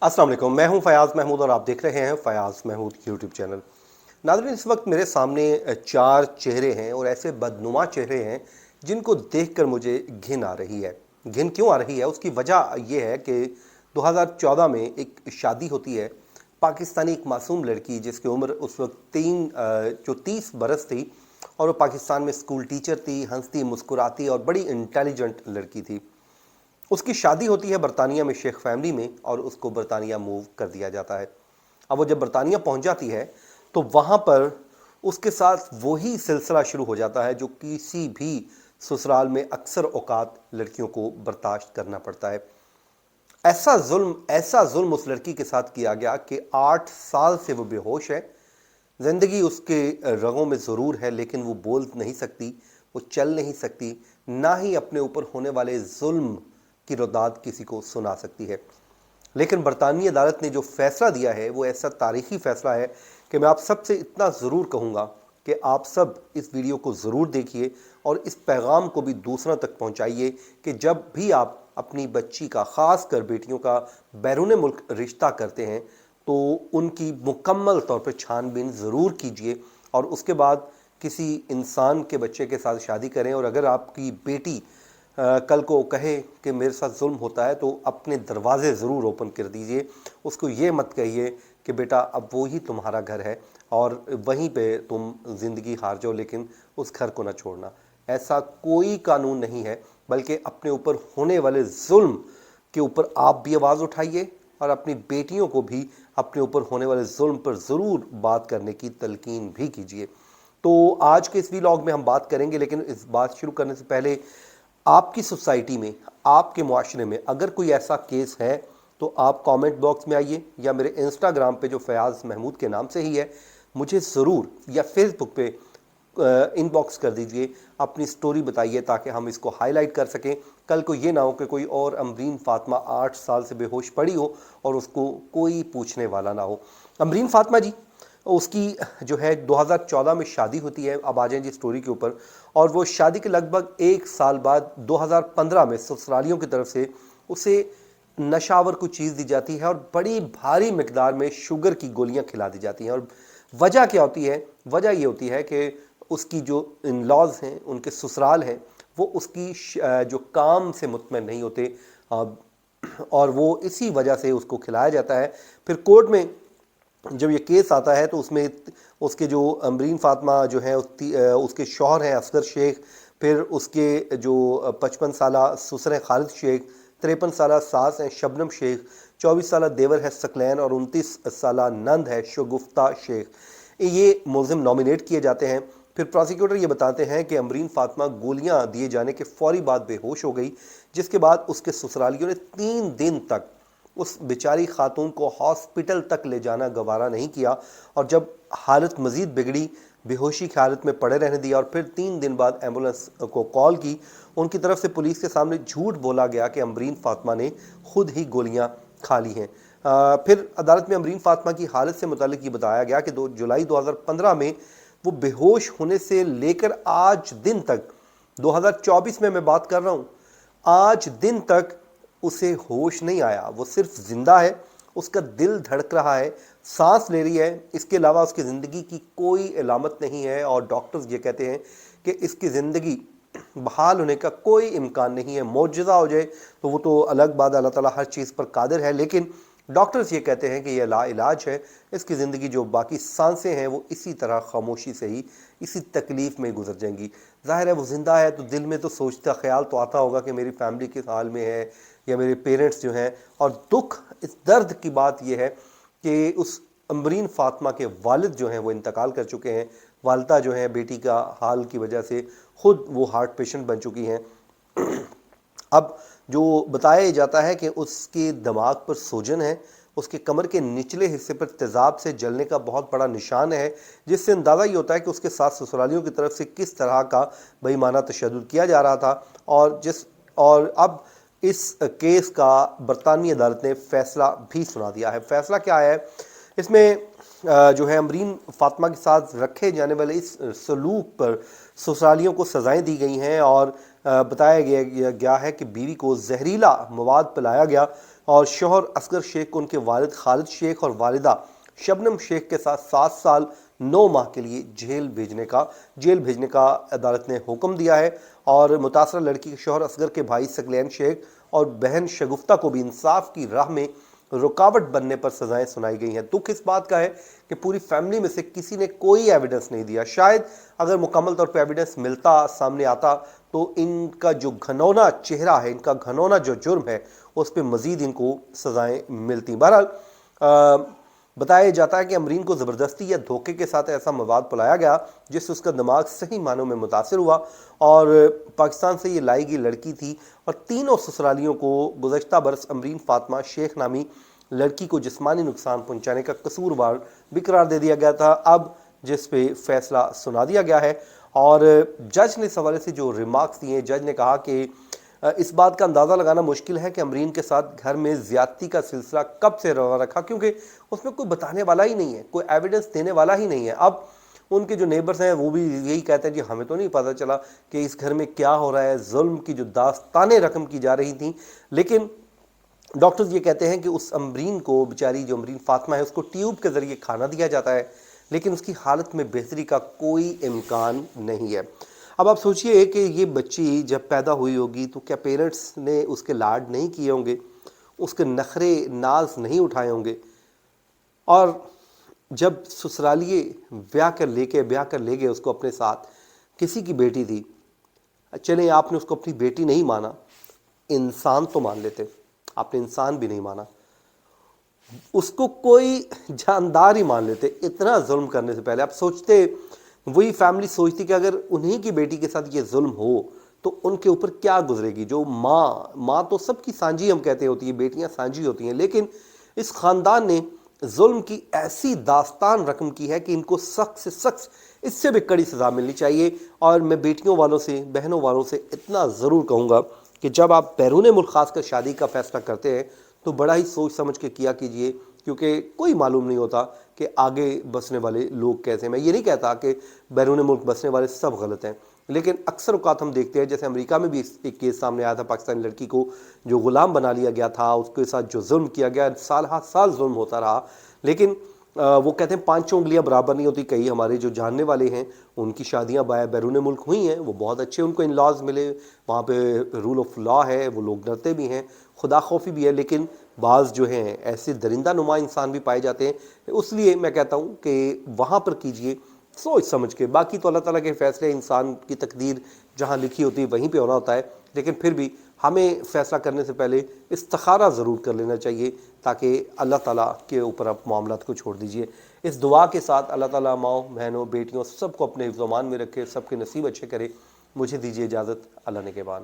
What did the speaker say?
अस्सलाम वालेकुम, मैं हूं फयाज़ महमूद और आप देख रहे हैं फयाज़ महमूद यूट्यूब चैनल। नाज़रीन, इस वक्त मेरे सामने चार चेहरे हैं और ऐसे बदनुमा चेहरे हैं जिनको देखकर मुझे घिन आ रही है। घिन क्यों आ रही है, उसकी वजह यह है कि 2014 में एक शादी होती है। पाकिस्तानी एक मासूम लड़की जिसकी उम्र उस वक्त 30 बरस थी और वो पाकिस्तान में स्कूल टीचर थी, हंसती मुस्कुराती और बड़ी इंटेलिजेंट लड़की थी। उसकी शादी होती है बरतानिया में शेख फैमिली में और उसको बरतानिया मूव कर दिया जाता है। अब वो जब बरतानिया पहुंच जाती है तो वहाँ पर उसके साथ वही सिलसिला शुरू हो जाता है जो किसी भी ससुराल में अक्सर औकात लड़कियों को बर्दाश्त करना पड़ता है। ऐसा जुल्म उस लड़की के साथ किया गया कि 8 साल से वो बेहोश है। ज़िंदगी उसके रगों में ज़रूर है लेकिन वो बोल नहीं सकती, वो चल नहीं सकती, ना ही अपने ऊपर होने वाले जुल्म की रुदाद किसी को सुना सकती है। लेकिन बरतानी अदालत ने जो फ़ैसला दिया है वो ऐसा तारीख़ी फ़ैसला है कि मैं आप सबसे इतना ज़रूर कहूँगा कि आप सब इस वीडियो को ज़रूर देखिए और इस पैगाम को भी दूसरों तक पहुँचाइए कि जब भी आप अपनी बच्ची का, ख़ास कर बेटियों का बैरून मुल्क रिश्ता करते हैं तो उनकी मुकम्मल तौर पर छानबीन ज़रूर कीजिए और उसके बाद किसी इंसान के बच्चे के साथ शादी करें। और अगर आपकी बेटी कल को कहे कि मेरे साथ जुल्म होता है तो अपने दरवाज़े ज़रूर ओपन कर दीजिए। उसको ये मत कहिए कि बेटा अब वो ही तुम्हारा घर है और वहीं पे तुम ज़िंदगी हार जाओ, लेकिन उस घर को ना छोड़ना। ऐसा कोई कानून नहीं है, बल्कि अपने ऊपर होने वाले जुल्म के ऊपर आप भी आवाज़ उठाइए और अपनी बेटियों को भी अपने ऊपर होने वाले जुल्म पर ज़रूर बात करने की तलकीन भी कीजिए। तो आज के इस व्लॉग में हम बात करेंगे, लेकिन इस बात शुरू करने से पहले आपकी सोसाइटी में, आपके मुआशरे में अगर कोई ऐसा केस है तो आप कमेंट बॉक्स में आइए या मेरे इंस्टाग्राम पे जो फयाज़ महमूद के नाम से ही है मुझे ज़रूर, या फेसबुक पे इनबॉक्स कर दीजिए, अपनी स्टोरी बताइए ताकि हम इसको हाईलाइट कर सकें। कल को ये ना हो कि कोई और अमरीन फ़ातिमा 8 साल से बेहोश पड़ी हो और उसको कोई पूछने वाला ना हो। अमरीन फ़ातिमा जी, उसकी जो है 2014 में शादी होती है। अब आ जाएं जी स्टोरी के ऊपर। और वो शादी के लगभग 1 साल बाद 2015 में ससुरालियों की तरफ से उसे नशावर कोई चीज़ दी जाती है और बड़ी भारी मिकदार में शुगर की गोलियां खिला दी जाती हैं। और वजह क्या होती है? वजह ये होती है कि उसकी जो इन लॉज हैं, उनके ससुराल हैं, वो उसकी जो काम से मुतमईन नहीं होते और वो इसी वजह से उसको खिलाया जाता है। फिर कोर्ट में जब ये केस आता है तो उसमें उसके जो अमरीन फ़ातिमा जो है उसके शौहर हैं असगर शेख, फिर उसके जो 55 साला ससुर हैं खालिद शेख, 53 साला सास हैं शबनम शेख, 24 साला देवर है सकलैन और 29 साला नंद है शगुफ्ता शेख। ये मुलजिम नॉमिनेट किए जाते हैं। फिर प्रोसिक्यूटर ये बताते हैं कि अमरीन फ़ातिमा गोलियां दिए जाने के फ़ौरी बाद बेहोश हो गई, जिसके बाद उसके ससुरालियों ने 3 दिन तक उस बेचारी खातून को हॉस्पिटल तक ले जाना गवारा नहीं किया और जब हालत मज़ीद बिगड़ी, बेहोशी की हालत में पड़े रहने दिया और फिर 3 दिन बाद एम्बुलेंस को कॉल की। उनकी तरफ से पुलिस के सामने झूठ बोला गया कि अमरीन फ़ातिमा ने खुद ही गोलियां खा ली हैं। फिर अदालत में अमरीन फ़ातिमा की हालत से मुतालिक ये बताया गया कि 2 जुलाई 2015 में वो बेहोश होने से लेकर आज दिन तक, 2024 में मैं बात कर रहा हूँ, आज दिन तक उसे होश नहीं आया। वो सिर्फ जिंदा है, उसका दिल धड़क रहा है, सांस ले रही है, इसके अलावा उसकी ज़िंदगी की कोई अलामत नहीं है। और डॉक्टर्स ये कहते हैं कि इसकी ज़िंदगी बहाल होने का कोई इम्कान नहीं है। मौजज़ा हो जाए तो वो तो अलग बात, अल्लाह ताला हर चीज़ पर कादिर है, लेकिन डॉक्टर्स ये कहते हैं कि ये लाइलाज है। इसकी ज़िंदगी जो बाकी सांसें हैं वो इसी तरह खामोशी से ही, इसी तकलीफ़ में गुजर जाएंगी। ज़ाहिर है वो ज़िंदा है तो दिल में तो सोचता, ख्याल तो आता होगा कि मेरी फैमिली किस हाल में है या मेरे पेरेंट्स जो हैं। और दुख, इस दर्द की बात यह है कि उस अमरीन फ़ातिमा के वालिद जो हैं वो इंतकाल कर चुके हैं। वालदा जो है बेटी का हाल की वजह से खुद वो हार्ट पेशेंट बन चुकी हैं। अब जो बताया जाता है कि उसके दिमाग पर सूजन है, उसके कमर के निचले हिस्से पर तेज़ाब से जलने का बहुत बड़ा निशान है, जिससे अंदाज़ा ये होता है कि उसके साथ ससुरालियों की तरफ से किस तरह का बेईमाना तशद्दुद किया जा रहा था। और अब इस केस का बरतानी अदालत ने फ़ैसला भी सुना दिया है। फ़ैसला क्या है इसमें? जो है अमरीन फ़ातिमा के साथ रखे जाने वाले इस सलूक पर ससुरालियों को सज़ाएं दी गई हैं और بتایا گیا ہے کہ بیوی کو زہریلا مواد پلایا گیا اور شوہر اصغر شیخ کو ان کے والد خالد شیخ اور والدہ شبنم شیخ کے ساتھ 7 سال 9 ماہ کے لیے جیل بھیجنے کا عدالت نے حکم دیا ہے، اور متاثرہ لڑکی کے شوہر اصغر کے بھائی ثقلین شیخ اور بہن شگفتہ کو بھی انصاف کی راہ میں رکاوٹ بننے پر سزائیں سنائی گئی ہیں۔ دکھ اس بات کا ہے کہ پوری فیملی میں سے کسی نے کوئی ایویڈنس نہیں دیا۔ شاید اگر مکمل طور پہ ایویڈنس ملتا، سامنے آتا، تو ان کا جو گھنونا چہرہ ہے، ان کا گھنونا جو جرم ہے، اس پہ مزید ان کو سزائیں ملتی۔ بہرحال بتایا جاتا ہے کہ امرین کو زبردستی یا دھوکے کے ساتھ ایسا مواد پلایا گیا جس سے اس کا دماغ صحیح معنوں میں متاثر ہوا، اور پاکستان سے یہ لائی گئی لڑکی تھی، اور تینوں سسرالیوں کو گزشتہ برس امرین فاطمہ شیخ نامی لڑکی کو جسمانی نقصان پہنچانے کا قصوروار بھی قرار دے دیا گیا تھا، اب جس پہ فیصلہ سنا دیا گیا ہے۔ اور جج نے اس حوالے سے جو ریمارکس دیے، جج نے کہا کہ اس بات کا اندازہ لگانا مشکل ہے کہ امرین کے ساتھ گھر میں زیادتی کا سلسلہ کب سے روا رکھا، کیونکہ اس میں کوئی بتانے والا ہی نہیں ہے، کوئی ایویڈنس دینے والا ہی نہیں ہے۔ اب ان کے جو نیبرز ہیں وہ بھی یہی کہتے ہیں جی ہمیں تو نہیں پتہ چلا کہ اس گھر میں کیا ہو رہا ہے، ظلم کی جو داستانیں رقم کی جا رہی تھیں، لیکن ڈاکٹرز یہ کہتے ہیں کہ اس امرین کو، بیچاری جو امرین فاطمہ ہے، اس کو ٹیوب کے ذریعے کھانا دیا جاتا ہے، لیکن اس کی حالت میں بہتری کا کوئی امکان نہیں ہے۔ اب آپ سوچئے کہ یہ بچی جب پیدا ہوئی ہوگی تو کیا پیرنٹس نے اس کے لاڈ نہیں کیے ہوں گے، اس کے نخرے ناز نہیں اٹھائے ہوں گے، اور جب سسرالیے بیاہ کر لے گئے اس کو اپنے ساتھ، کسی کی بیٹی تھی، چلیں آپ نے اس کو اپنی بیٹی نہیں مانا، انسان تو مان لیتے، آپ نے انسان بھی نہیں مانا، اس کو کوئی جاندار ہی مان لیتے اتنا ظلم کرنے سے پہلے۔ آپ سوچتے، وہی فیملی سوچتی کہ اگر انہی کی بیٹی کے ساتھ یہ ظلم ہو تو ان کے اوپر کیا گزرے گی۔ جو ماں تو سب کی سانجی ہم کہتے ہوتی ہے، بیٹیاں سانجی ہوتی ہیں، لیکن اس خاندان نے ظلم کی ایسی داستان رقم کی ہے کہ ان کو سخت سے سخت، اس سے بھی کڑی سزا ملنی چاہیے۔ اور میں بیٹیوں والوں سے، بہنوں والوں سے اتنا ضرور کہوں گا کہ جب آپ بیرون ملک خاص کر شادی کا فیصلہ کرتے ہیں تو بڑا ہی سوچ سمجھ کے کیا کیجئے، کیونکہ کوئی معلوم نہیں ہوتا کہ آگے بسنے والے لوگ کیسے ہیں۔ میں یہ نہیں کہتا کہ بیرون ملک بسنے والے سب غلط ہیں، لیکن اکثر اوقات ہم دیکھتے ہیں، جیسے امریکہ میں بھی ایک کیس سامنے آیا تھا، پاکستانی لڑکی کو جو غلام بنا لیا گیا تھا، اس کے ساتھ جو ظلم کیا گیا، سال ہر سال ظلم ہوتا رہا، لیکن وہ کہتے ہیں 5 انگلیاں برابر نہیں ہوتی۔ کئی ہمارے جو جاننے والے ہیں ان کی شادیاں بیرون ملک ہوئی ہیں، وہ بہت اچھے ان کو ان لاز ملے، وہاں پہ رول آف لا ہے، وہ لوگ ڈرتے بھی ہیں، خدا خوفی بھی ہے، لیکن بعض جو ہیں ایسے درندہ نما انسان بھی پائے جاتے ہیں۔ اس لیے میں کہتا ہوں کہ وہاں پر کیجئے سوچ سمجھ کے، باقی تو اللہ تعالیٰ کے فیصلے، انسان کی تقدیر جہاں لکھی ہوتی ہے وہیں پہ ہونا ہوتا ہے، لیکن پھر بھی ہمیں فیصلہ کرنے سے پہلے استخارہ ضرور کر لینا چاہیے، تاکہ اللہ تعالیٰ کے اوپر آپ معاملات کو چھوڑ دیجئے۔ اس دعا کے ساتھ اللہ تعالیٰ ماؤں، بہنوں، بیٹیوں سب کو اپنے حفظ و امان میں رکھے، سب کے نصیب اچھے کرے۔ مجھے دیجیے اجازت، اللہ نگہبان۔